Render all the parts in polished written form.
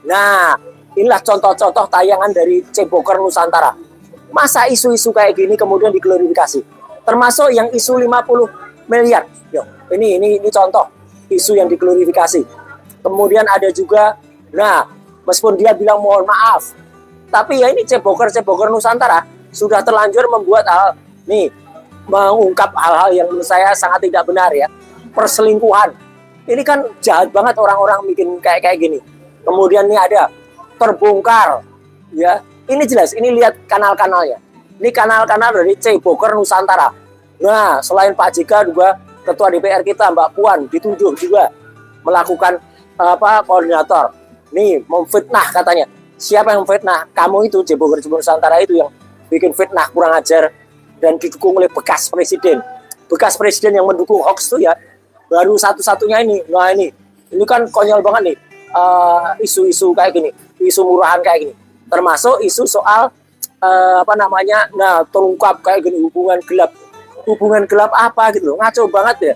Nah, inilah contoh-contoh tayangan dari Ceboker Nusantara. Masa isu-isu kayak gini kemudian diglorifikasi? Termasuk yang isu 50 miliar. Yo, ini contoh isu yang diglorifikasi. Kemudian ada juga, nah, meskipun dia bilang mohon maaf, tapi ya ini Ceboker Nusantara sudah terlanjur membuat mengungkap hal-hal yang menurut saya sangat tidak benar ya. Perselingkuhan. Ini kan jahat banget orang-orang bikin kayak gini. Kemudian ini ada terbongkar ya. Ini jelas, ini lihat kanal-kanalnya. Ini kanal-kanal dari Ceboker Nusantara. Nah, selain Pak JK juga Ketua DPR kita Mbak Puan dituduh juga melakukan koordinator. Nih, memfitnah katanya. Siapa yang memfitnah? Kamu itu Ceboker Nusantara itu yang bikin fitnah kurang ajar dan didukung oleh bekas presiden. Bekas presiden yang mendukung hoax itu ya baru satu-satunya ini. Nah, ini kan konyol banget nih. Isu-isu kayak gini, isu murahan kayak gini, termasuk isu soal terungkap kayak gini hubungan gelap apa gitu loh, ngaco banget ya.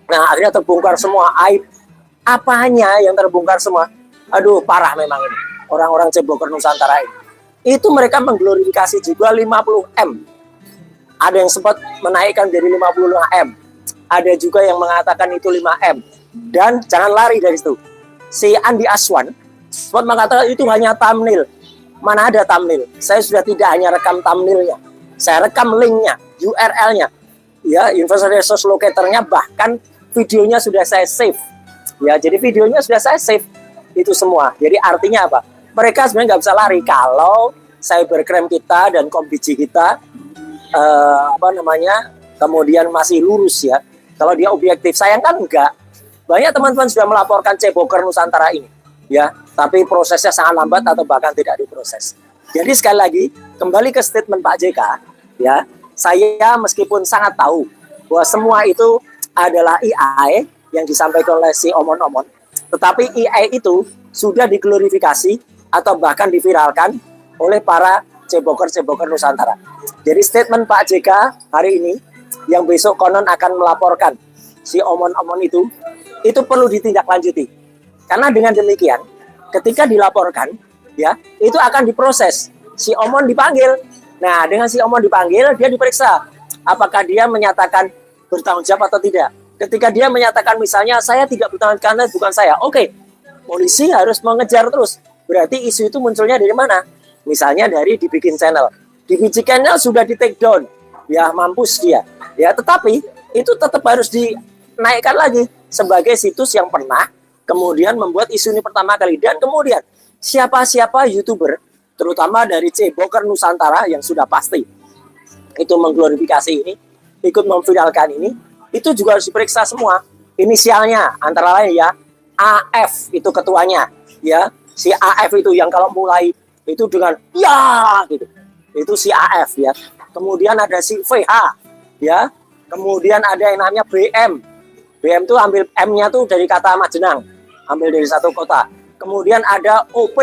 Nah, akhirnya terbongkar semua aib apanya yang terbongkar semua. Aduh, parah memang ini orang-orang Ceboker Nusantara ini. Itu mereka mengglorifikasi juga 50M. Ada yang sempat menaikkan dari 55M, ada juga yang mengatakan itu 5M. Dan jangan lari dari situ. Si Andi Aswan sempat mengatakan itu hanya thumbnail. Mana ada thumbnail? Saya sudah tidak hanya rekam thumbnailnya, saya rekam linknya, URL-nya, ya, Universal Resource Locator-nya, bahkan videonya sudah saya save. Ya, jadi videonya sudah saya save itu semua. Jadi artinya apa? Mereka sebenarnya nggak bisa lari kalau cybercrime kita dan Kombiji kita kemudian masih lurus ya. Kalau dia objektif, sayangkan enggak. Banyak teman-teman sudah melaporkan Ceboker Nusantara ini, ya, tapi prosesnya sangat lambat atau bahkan tidak diproses. Jadi sekali lagi kembali ke statement Pak JK, ya, saya meskipun sangat tahu bahwa semua itu adalah AI yang disampaikan oleh si omon-omon, tetapi AI itu sudah diglorifikasi atau bahkan diviralkan oleh para Ceboker Nusantara. Jadi statement Pak JK hari ini yang besok konon akan melaporkan si omon-omon itu perlu ditindaklanjuti. Karena dengan demikian, ketika dilaporkan, ya, itu akan diproses. Si omon dipanggil. Nah, dengan si omon dipanggil, dia diperiksa. Apakah dia menyatakan bertanggung jawab atau tidak. Ketika dia menyatakan misalnya, saya tidak bertanggung jawab, bukan saya. Oke, polisi harus mengejar terus. Berarti isu itu munculnya dari mana? Misalnya dari dibikin channel. Dibikin channel sudah di take down. Ya, mampus dia. Ya, tetapi itu tetap harus dinaikkan lagi sebagai situs yang pernah kemudian membuat isu ini pertama kali. Dan kemudian siapa-siapa YouTuber, terutama dari Ceboker Nusantara yang sudah pasti itu mengglorifikasi ini, ikut memviralkan ini, itu juga harus diperiksa semua. Inisialnya antara lain ya, AF itu ketuanya. Ya, si AF itu yang kalau mulai itu dengan ya gitu. Itu si AF ya. Kemudian ada si VH ya. Kemudian ada yang namanya BM. BM itu ambil M-nya tuh dari kata Majenang, ambil dari satu kota. Kemudian ada OP,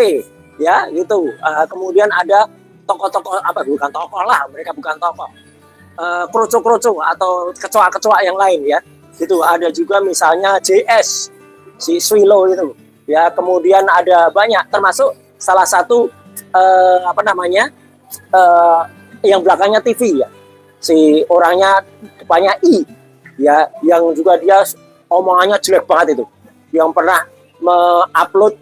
ya gitu. Kemudian ada tokoh-tokoh bukan tokoh lah, mereka bukan tokoh. Kroco-kroco atau kecoa-kecoa yang lain ya. Gitu. Ada juga misalnya JS, si Swilo itu. Ya, kemudian ada banyak, termasuk salah satu yang belakangnya TV ya. Si orangnya depannya I. Ya, yang juga dia omongannya jelek banget itu, yang pernah mengupload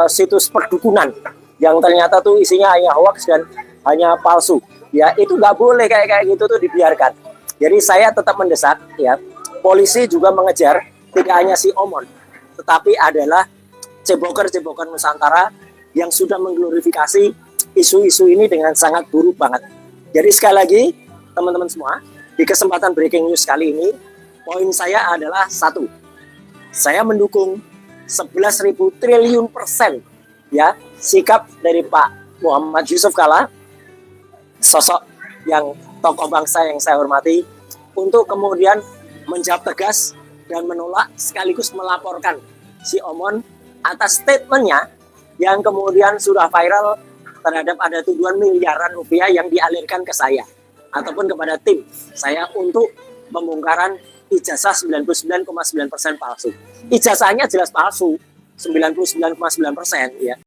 situs perdukunan yang ternyata tuh isinya hanya hoax dan hanya palsu. Ya, itu nggak boleh kayak gitu tuh dibiarkan. Jadi saya tetap mendesak ya, polisi juga mengejar tidak hanya si omon, tetapi adalah Ceboker Nusantara yang sudah mengglorifikasi isu-isu ini dengan sangat buruk banget. Jadi sekali lagi teman-teman semua, di kesempatan breaking news kali ini, poin saya adalah satu, saya mendukung 11.000 triliun % ya sikap dari Pak Muhammad Yusuf Kalla, sosok yang tokoh bangsa yang saya hormati, untuk kemudian menjawab tegas dan menolak sekaligus melaporkan si omon atas statementnya yang kemudian sudah viral terhadap ada tuduhan miliaran rupiah yang dialirkan ke saya ataupun kepada tim saya untuk pembongkaran ijazah 99,9% palsu. Ijazahnya jelas palsu, 99,9% ya.